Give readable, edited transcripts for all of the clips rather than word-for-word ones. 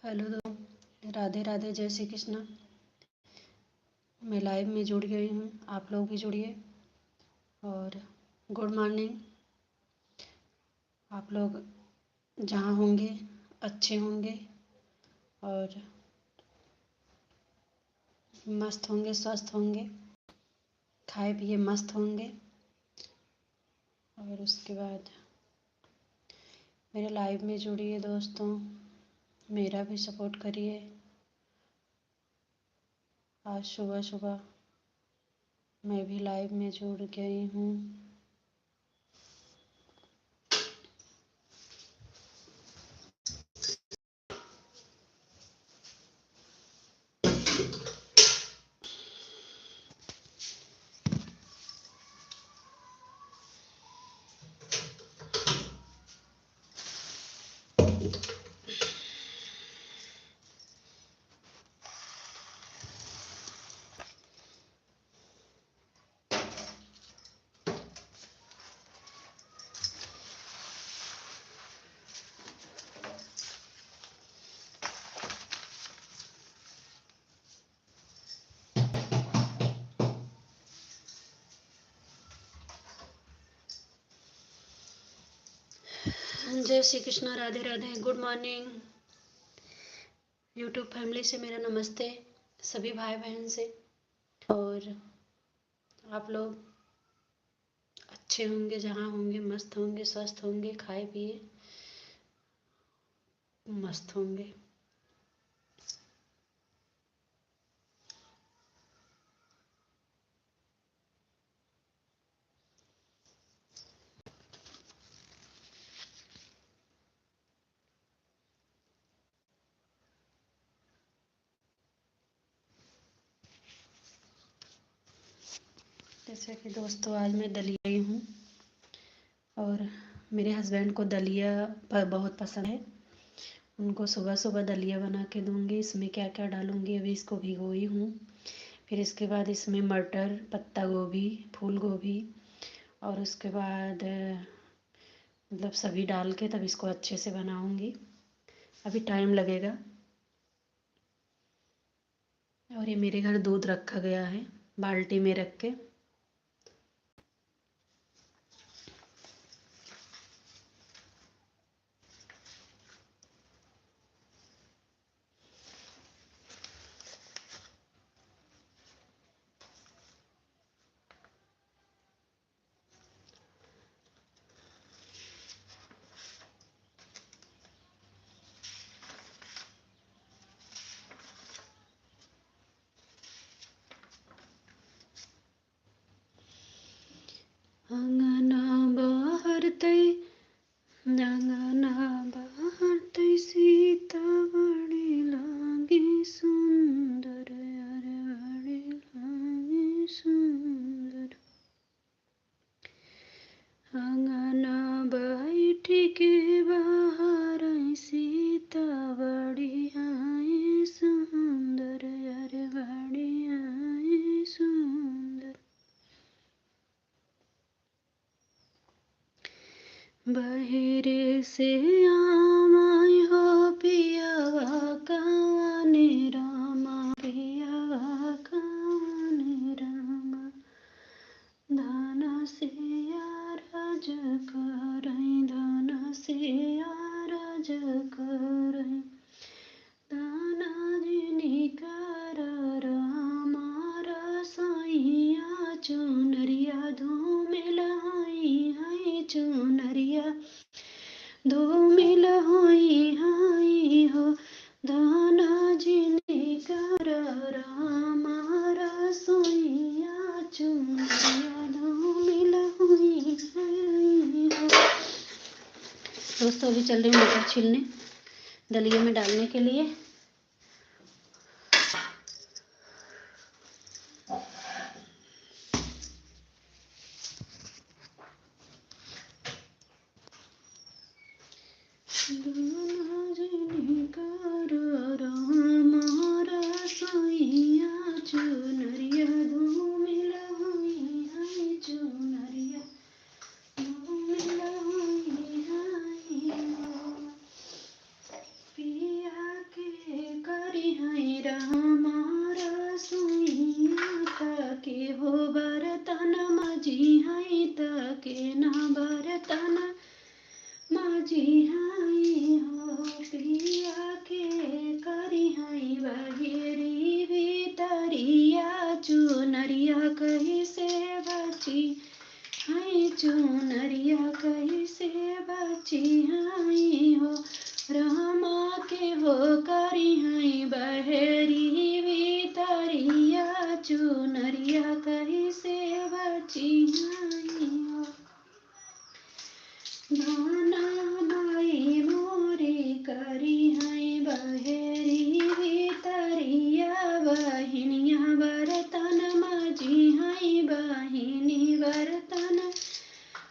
Hello Radhe Radhe, जय श्री कृष्णा। मैं live में जुड़ गई हूँ, आप लोग भी जुड़िए। और गुड मॉर्निंग। आप लोग जहाँ होंगे अच्छे होंगे और मस्त होंगे, स्वस्थ होंगे, खाए पिए मस्त होंगे। और उसके बाद मेरे लाइव में जुड़िए दोस्तों, मेरा भी सपोर्ट करिए। आज सुबह सुबह मैं भी लाइव में जुड़ गई हूँ। जय Shri Krishna, Radhe Radhe, good morning. YouTube family से मेरा नमस्ते, सभी भाई बहन से। और आप लोग अच्छे होंगे, जहाँ होंगे मस्त होंगे, स्वस्थ होंगे, खाए पिए मस्त होंगे। जैसे कि दोस्तों, आज मैं दलिया ही हूँ और मेरे हस्बैंड को दलिया बहुत पसंद है। उनको सुबह सुबह दलिया बना के दूँगी। इसमें क्या क्या डालूँगी, अभी इसको भिगोई हूँ। फिर इसके बाद इसमें मटर, पत्ता गोभी, फूल गोभी और उसके बाद मतलब सभी डाल के तब इसको अच्छे से बनाऊँगी। अभी टाइम लगेगा। और ये मेरे घर दूध रखा गया है बाल्टी में रख के। अंगना बहरतै, अंगना बहरतै, सीता बड़ी लागे सुंदर, अरे बड़ी लागे सुंदर। अंगना बैठ के बाहर सीता बड़ी आए सुंदर, अरे बड़ी आए सुंदर। बहेरे से आमाय हो पियावा काने रामा, पियावा काने रामा। धाना से आरज करई, धाना से आरज करई। दाना जिनी कर रामा रसोइया, चुनरिया धूमिल होई है, चुनरिया धूमिल होई है हो। दाना जिनी कर रामा रसोइया, चुनरिया धूमिल होई है हो। दोस्तों, अभी चल रही हूँ मटर छीलने दलिये में डालने के लिए। चुनरिया धूमिल होई है, चुनरिया धूमिल होई है। पिया के बरतन माझी हाई हो पिया के करी हाई बहेरी भीतरिया चुनरिया कैसे बची हाई चुनरिया कैसे बची हाई हो रामा के हो करी हाई बहेरी भीतरिया चुनरिया कैसे बची हाई हो धाना माई मोरी करी हाई बहेरी भीतरिया बहिनिया बरतन माझी हाई बहिनी बरतन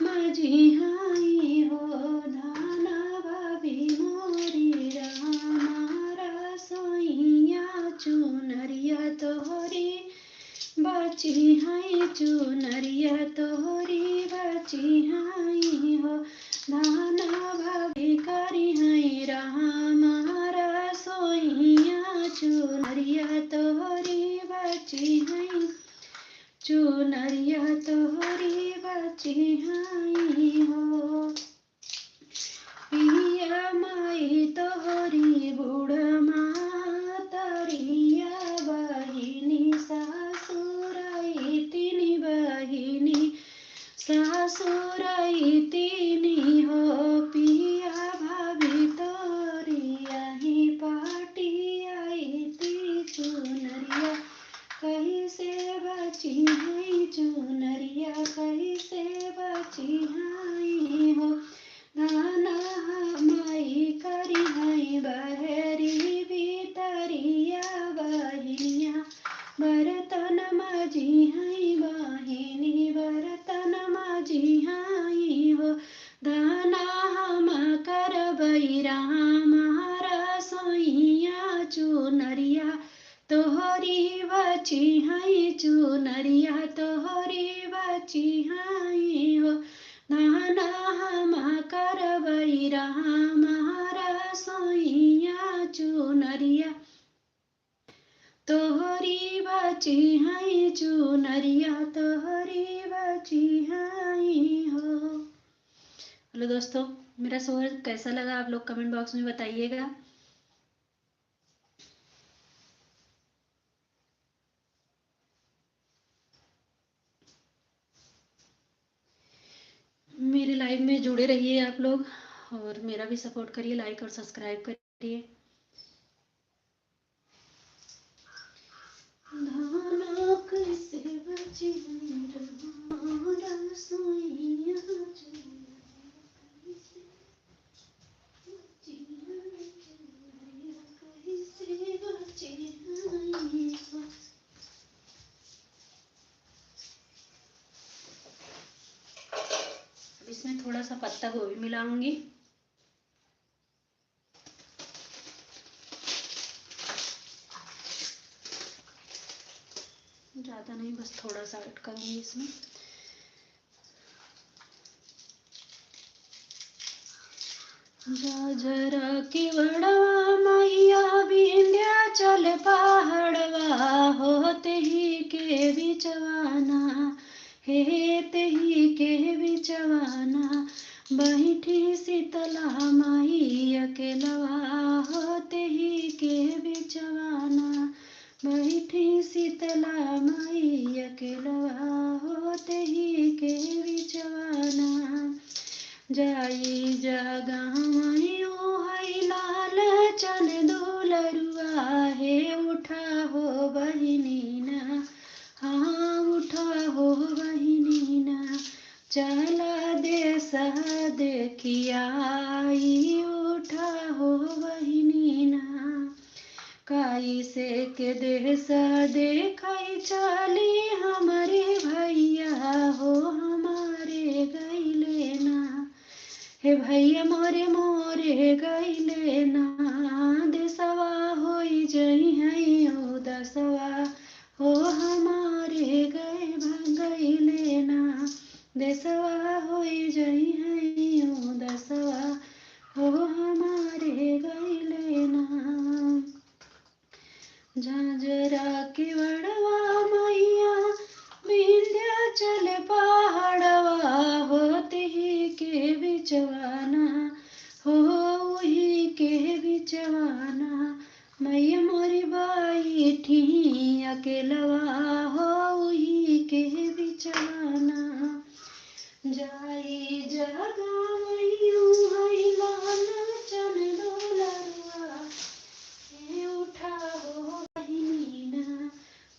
माझी हाई हो धाना भाभी मोरी रामा सोइया चुनरिया तोहरी बची हाई चुनरिया तोहरी बची हाई हो धाना भाभी करी हाई रामा सोइया चुनरिया तोहरी बची हाई चुनरिया तोहरी बची हाई हो पिया माई तोहरी बूढ़ मातरिया बहिनी सासुराई तिनी बहिनी सासुराई तिनी हो पिया भाभी तोरी आई पाटी आई ती चुनरिया कैसे बची हाई चुनरिया कैसे बची हाई हो धाना माई करी हाई बहेरी भीतरिया बहिनिया बरतन माझी हाई बहिनी बरतन माझी हाई हो धाना हम करबई रामा सोइया चुनरिया तोहरी बची हाई चुनरिया तोहरी बची हाई हो धाना हम करबई रामा सोइया चुनरिया तोहरी बची हाई चुनरिया तोहरी बची हाई हो। हेलो दोस्तों, मेरा शोर कैसा लगा आप लोग कमेंट बॉक्स में बताइएगा। मेरे लाइव में जुड़े रहिए आप लोग और मेरा भी सपोर्ट करिए, लाइक और सब्सक्राइब करिए। धाना कैसे बची रामा सोइया कैसे बची हाई हो। इसमें थोड़ा सा पत्ता गोभी मिलाऊंगी। ज़्यादा नहीं, बस थोड़ा सा ऐड करूंगी इसमें। जरा की वड़वा मैया विंध्याचल पहाड़वा होते ही के बिचवाना हे ते ही के बिचवाना बैठी शीतला माई अकेलवा होते ही के बिचवाना बैठी शीतला माई अकेलवा होते ही के बिचवाना जाई जगमयो है लाल चन दुलरुआ हे उठा हो बहिनी ना हाँ उठा हो बहिनी ना चला देश देखियाई उठा हो बहिनी ना काई से के देश देखाई चली हमारे भैया हो हमारे गईले ना हे भैया मोरे मोरे गईले ना देसवा होई जई है ओ दसवा हो हमारे गईले ना देसवा होई जई है ओ दसवा हो हमारे गईले ना झांझरा की वड़वा मैया विंध्याचल पहाड़वा होते ही के अकेलवा होई के बिचवाना जाई जगावैयू हैलान चन डोलरुआ हे उठा हो बहिनीना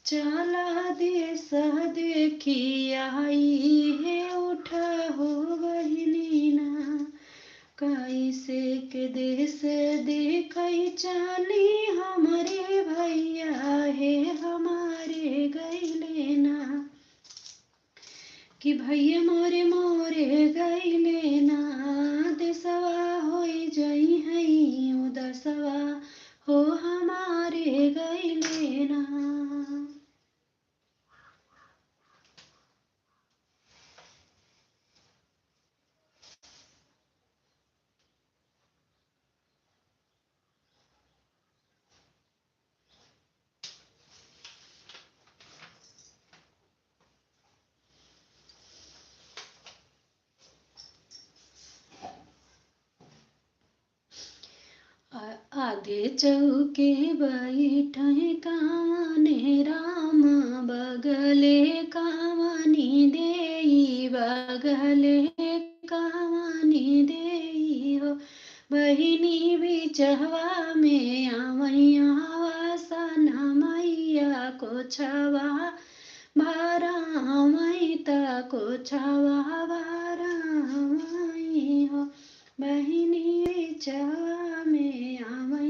चला देश देखी आई हे उठा हो बहिनीना कैसे के देश देखई चली हमारे भैया हे हमारे गईले ना कि भैया मोरे मोरे गईले ना देसवा होई जई हई उदसवा हो हमारे गईले ना। आधे चौके बैठे कावने राम बगले कावनी देई बगले कावनी देई हो बहिनी बिचहवा में आवैया वासन मैया को छवा भारा मैता को छवा भारा हो बहिनी बिचहवा में आवै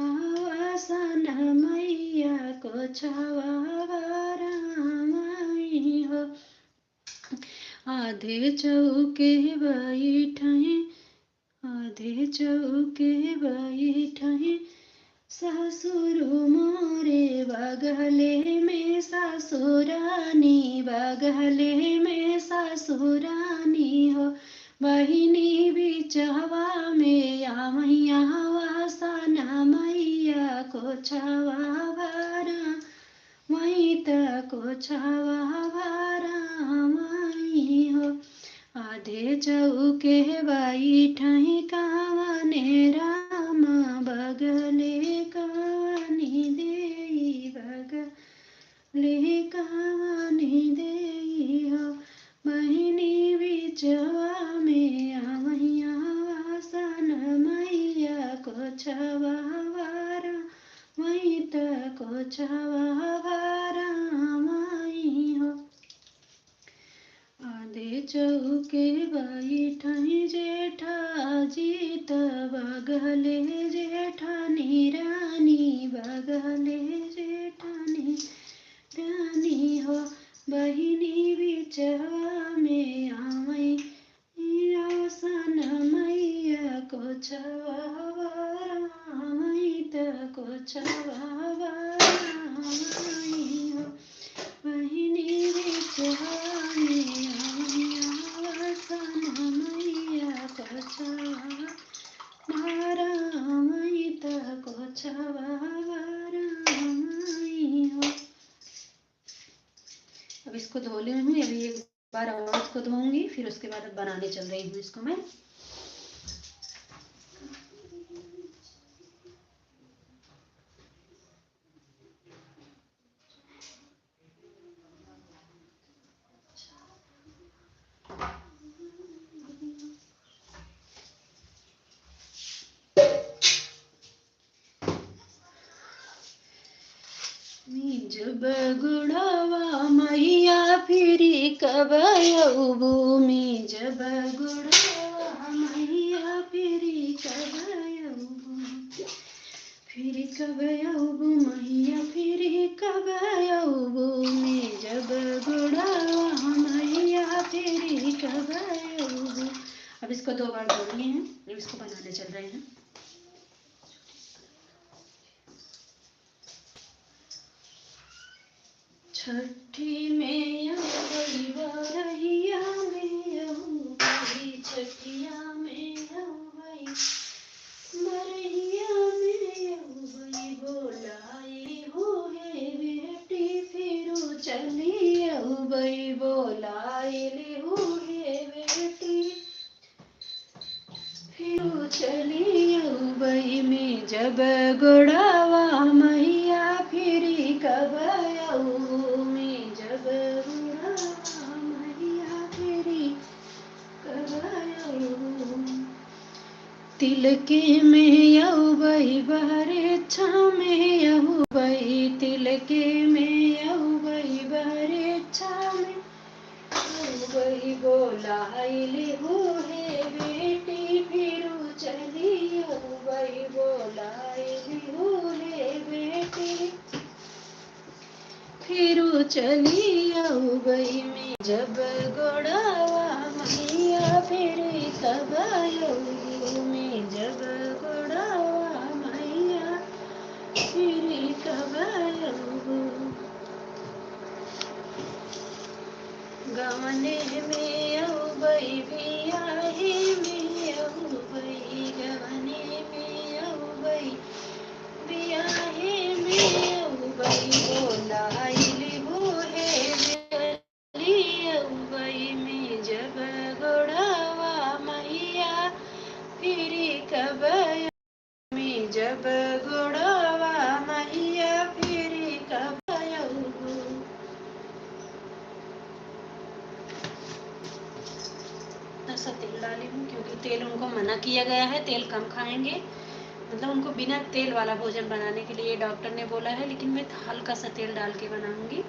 आवासन मैया को छवा भारा हो आधे चौके बैठे आधे चौके बैठे ससुर मोरे बगले में ससुरानी बगले में ससुरानी हो बहिनी बिचहवा में मैया वासन मैया को छवा भारा मैता को छवा भारा मई हो आधे चौके बैठे कावने राम बगले कावनी देई बगले कावनी देई हो बहिनी बिचवा में आवैया वासन मैया को छवा भारा मैता को छवा भारा मई हो आधे चौके बैठे जेठा जीत बगले जेठानी रानी बगले जेठानी रानी हो बहिनी बिचवा में आवै आसन मैया को छवा भारा मैता को छवा भारा मई हो बहिनी बिचवा में आवैया वासन मैया को छवा भारा मैता को छवा भारा मई हो। अब इसको धो ली हूँ अभी एक बार और इसको धोऊंगी फिर उसके बाद अब बनाने चल रही हूँ इसको मैं। जब गुड़ावा मैया फिरी कब अबू में जब गुड़ावा मैया फिरी कब अबू फिर कब अबू मैया फिरी कब अबू में जब गुड़ावा मैया फिरी कब अबू। अब इसको 2 बार धो लिए हैं अब इसको बनाने चल रहे हैं। छठी में बड़ी बरहिया में बड़ी छठिया में बरहिया में बड़ी बोलाई हो है बेटी फिर चली बई बोलाई हो है बेटी फिर चली बई में जब गुड़ावा मैया फिरी कब तिलके में यौबई बहरे में यौबई तिलके में यौबई बहरे में यौबई बोलाइली हो हे बेटी फिरू चली यौबई बोलाइली हो हे बेटी फिरू चली यौबई में जब गोड़ावा मैया फिर कब यौबई में जब गोड़ावा मैया फिर कब यौबई गवने में यौबई बियाहे में यौबई गवने में यौबई बियाहे में यौबई बोलाइली हो हे बेटी यौबई में जब गोड़ावा मैया फिर कब में जब गोड़ावा मैया फिर कब सा तेल डाली हूँ क्योंकि तेल उनको मना किया गया है, तेल कम खाएंगे, मतलब उनको बिना तेल वाला भोजन बनाने के लिए डॉक्टर ने बोला है, लेकिन मैं हल्का सा तेल डाल के बनाऊंगी।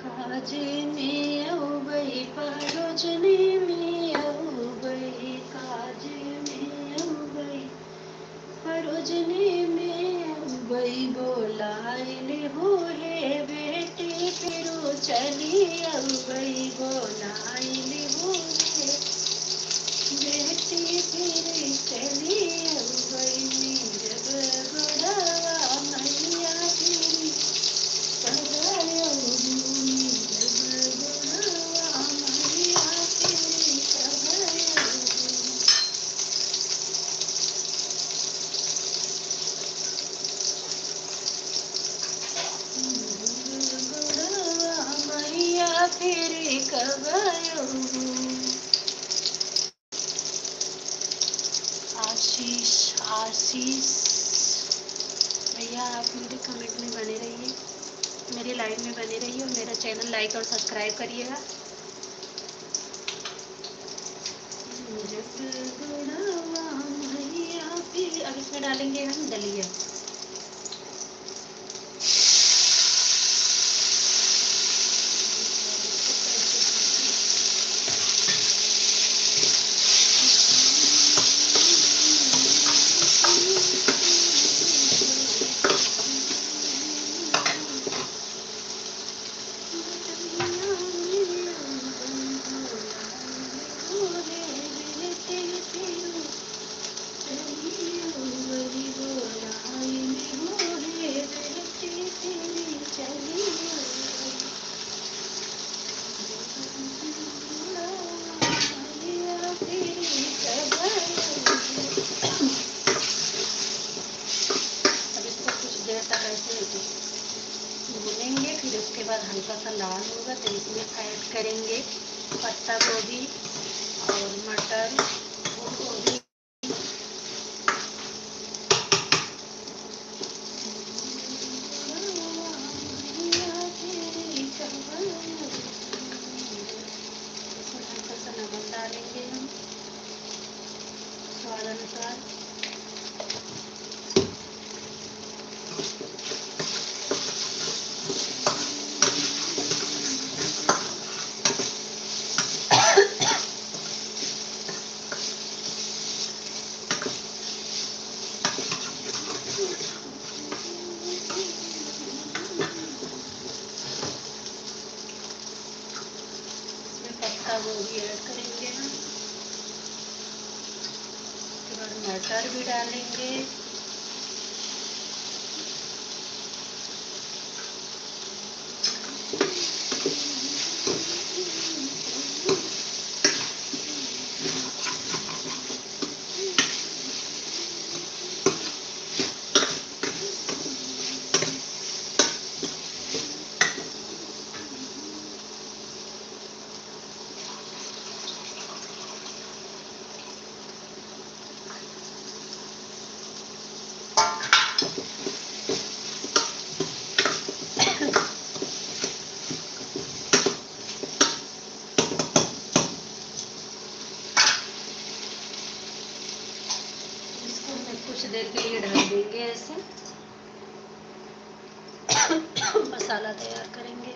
काजे में यौबई परोजने में यौबई काजे में यौबई परोजने में यौबई बोलाइली हो हे बेटी फिरू चली यौबई बोलाइली हो हे बेटी फिर चली यौबई में जब गोड़ावा मैया फिर कब यौबई में जब गोड़ावा मैया फिर कब यौबई गोड़ावा मैया फिर कब यौबई आशीष आशीष भैया आप मेरे कमेंट में बने रहिए, मेरे लाइव में बने रहिए और मेरा चैनल लाइक और सब्सक्राइब करिएगा। फिर अब इसमें डालेंगे हम दलिया। भूनेंगे, फिर उसके बाद हल्का सा लाल होगा तो इसमें ऐड करेंगे पत्ता गोभी और मटर और गोभी इसमें हल्का सा नमक डालेंगे हम स्वाद अनुसार। पत्ता गोभी ऐड करेंगे हम, उसके बाद मटर भी डालेंगे, मसाला तैयार करेंगे।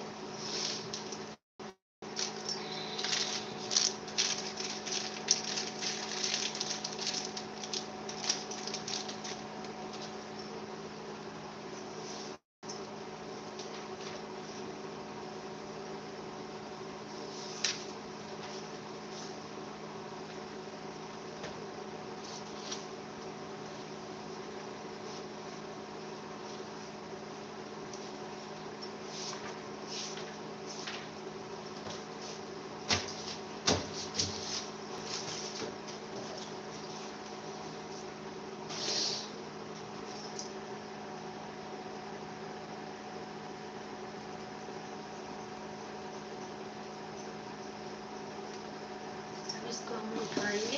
इसको हम उठाएंगे,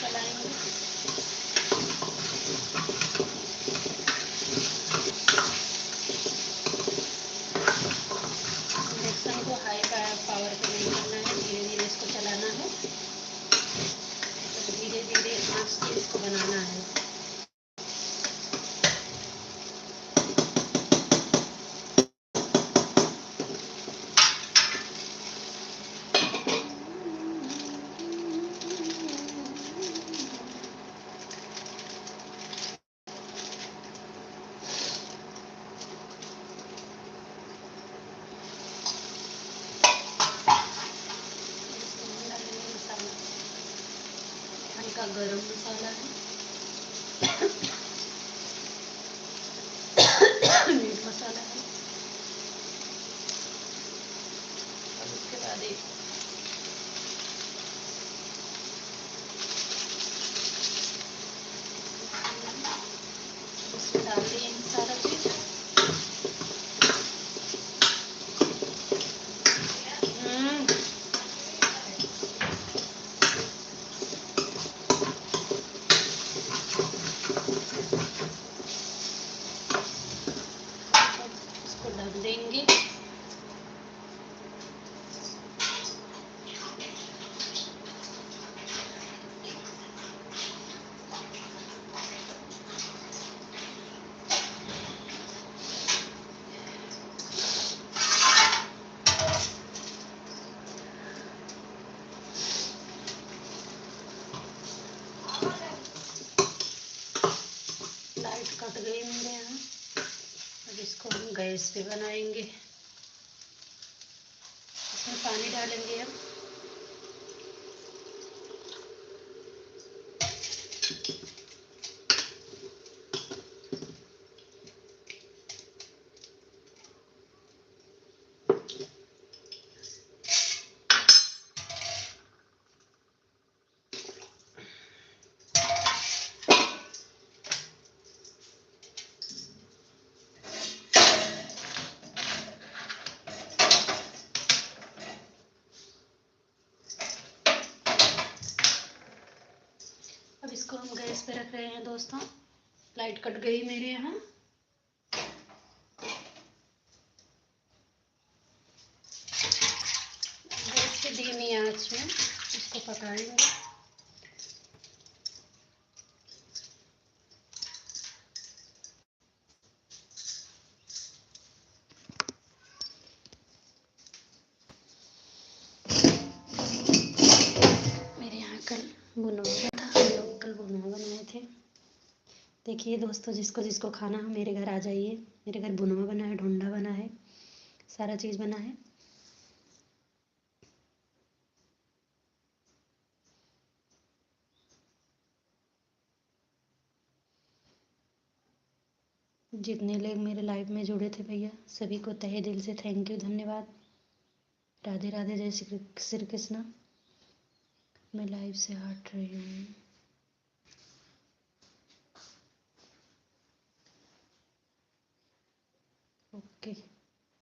चलाएंगे। इंडक्शन को हाई पावर पे नहीं करना है, धीरे धीरे इसको चलाना है, तो धीरे धीरे आँच से इसको बनाना है। हल्का गरम मसाला है, मीट मसाला है। अब उसके बाद इसमें डाल दिए सारा चीज। इसको ढक देंगे। लाइट कट गई मेरे यहाँ। अब इसको हम गैस पे बनाएंगे। इसमें पानी डालेंगे हम। अब इसको हम गैस पे रख रहे हैं दोस्तों। लाइट कट गई मेरे यहाँ। गैस पे धीमी आंच में इसको पकाएंगे। मेरे यहाँ कल बुनवा था, हम लोग कल बुनवा बनाए थे। देखिए दोस्तों, जिसको जिसको खाना है मेरे घर आ जाइए। मेरे घर बुनवा बना है, ढोंडा बना है, सारा चीज़ बना है। जितने लोग मेरे लाइव में जुड़े थे भैया, सभी को तहे दिल से थैंक यू, धन्यवाद। राधे राधे, जय श्री कृष्णा। मैं लाइव से हट रही हूँ। ओके।